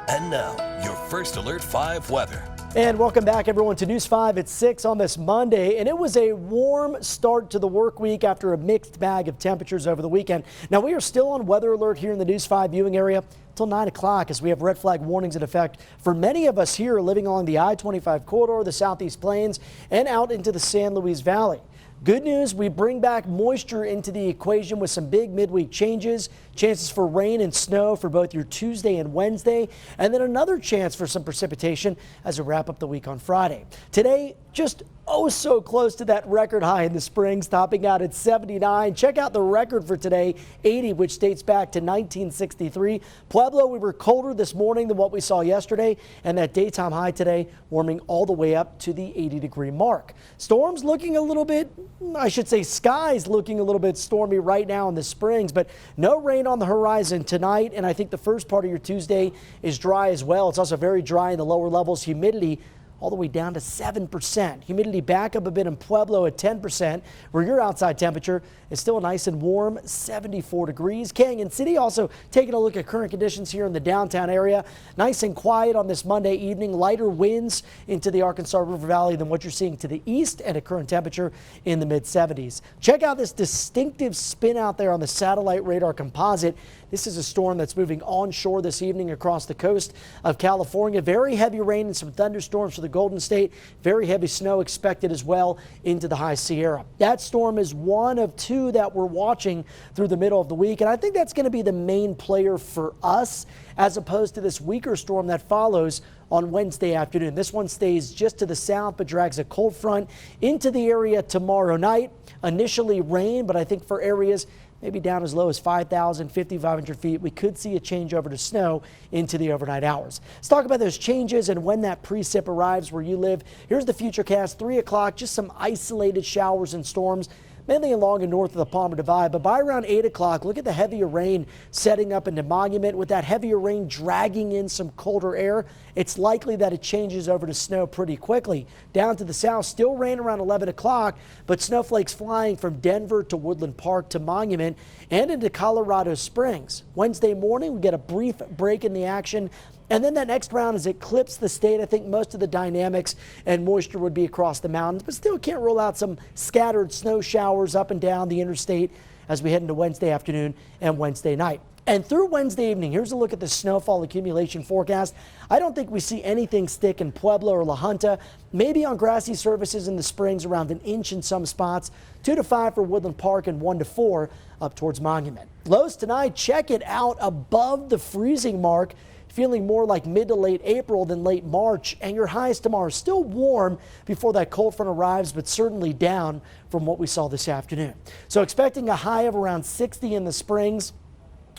And now, your First Alert 5 weather. And welcome back, everyone, to News 5 at 6 on this Monday. And it was a warm start to the work week after a mixed bag of temperatures over the weekend. Now, we are still on weather alert here in the News 5 viewing area until 9 o'clock as we have red flag warnings in effect for many of us here living along the I-25 corridor, the Southeast Plains, and out into the San Luis Valley. Good news, we bring back moisture into the equation with some big midweek changes, chances for rain and snow for both your Tuesday and Wednesday, and then another chance for some precipitation as we wrap up the week on Friday. Today, just so close to that record high in the Springs, topping out at 79. Check out the record for today, 80, which dates back to 1963. Pueblo, we were colder this morning than what we saw yesterday, and that daytime high today warming all the way up to the 80-degree mark. Storms looking a little bit, I should say skies looking a little bit stormy right now in the Springs, but no rain on the horizon tonight, and I think the first part of your Tuesday is dry as well. It's also very dry in the lower levels. Humidity all the way down to 7%. Humidity back up a bit in Pueblo at 10%, where your outside temperature is still nice and warm, 74 degrees. Canyon City also taking a look at current conditions here in the downtown area. Nice and quiet on this Monday evening. Lighter winds into the Arkansas River Valley than what you're seeing to the east, and a current temperature in the mid-70s. Check out this distinctive spin out there on the satellite radar composite. This is a storm that's moving onshore this evening across the coast of California. Very heavy rain and some thunderstorms for the Golden State. Very heavy snow expected as well into the High Sierra. That storm is one of two that we're watching through the middle of the week, and I think that's going to be the main player for us as opposed to this weaker storm that follows on Wednesday afternoon. This one stays just to the south but drags a cold front into the area tomorrow night. Initially rain, but I think for areas maybe down as low as 5,000, 5,500 feet, we could see a change over to snow into the overnight hours. Let's talk about those changes and when that precip arrives where you live. Here's the Futurecast, 3 o'clock, just some isolated showers and storms, mainly along and north of the Palmer Divide. But by around 8 o'clock, look at the heavier rain setting up into Monument. With that heavier rain dragging in some colder air, it's likely that it changes over to snow pretty quickly. Down to the south, still rain around 11 o'clock, but snowflakes flying from Denver to Woodland Park to Monument and into Colorado Springs. Wednesday morning, we get a brief break in the action. And then that next round, as it clips the state, I think most of the dynamics and moisture would be across the mountains, but still can't rule out some scattered snow showers up and down the interstate as we head into Wednesday afternoon and Wednesday night. And through Wednesday evening, here's a look at the snowfall accumulation forecast. I don't think we see anything stick in Pueblo or La Junta. Maybe on grassy surfaces in the Springs around an inch in some spots, 2 to 5 for Woodland Park and 1 to 4 up towards Monument. Lows tonight, check it out, above the freezing mark. Feeling more like mid to late April than late March, and your highs tomorrow still warm before that cold front arrives, but certainly down from what we saw this afternoon. So expecting a high of around 60 in the Springs.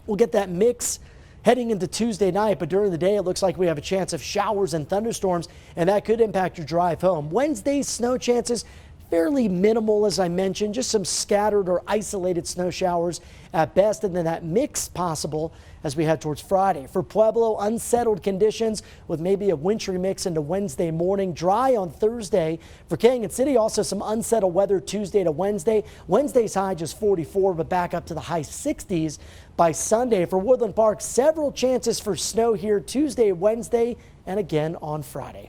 We'll get that mix heading into Tuesday night, but during the day it looks like we have a chance of showers and thunderstorms, and that could impact your drive home. Wednesday, snow chances fairly minimal, as I mentioned, just some scattered or isolated snow showers at best, and then that mix possible as we head towards Friday. For Pueblo, unsettled conditions with maybe a wintry mix into Wednesday morning, dry on Thursday. For Canyon City, also some unsettled weather Tuesday to Wednesday. Wednesday's high just 44, but back up to the high 60s by Sunday. For Woodland Park, several chances for snow here Tuesday, Wednesday, and again on Friday.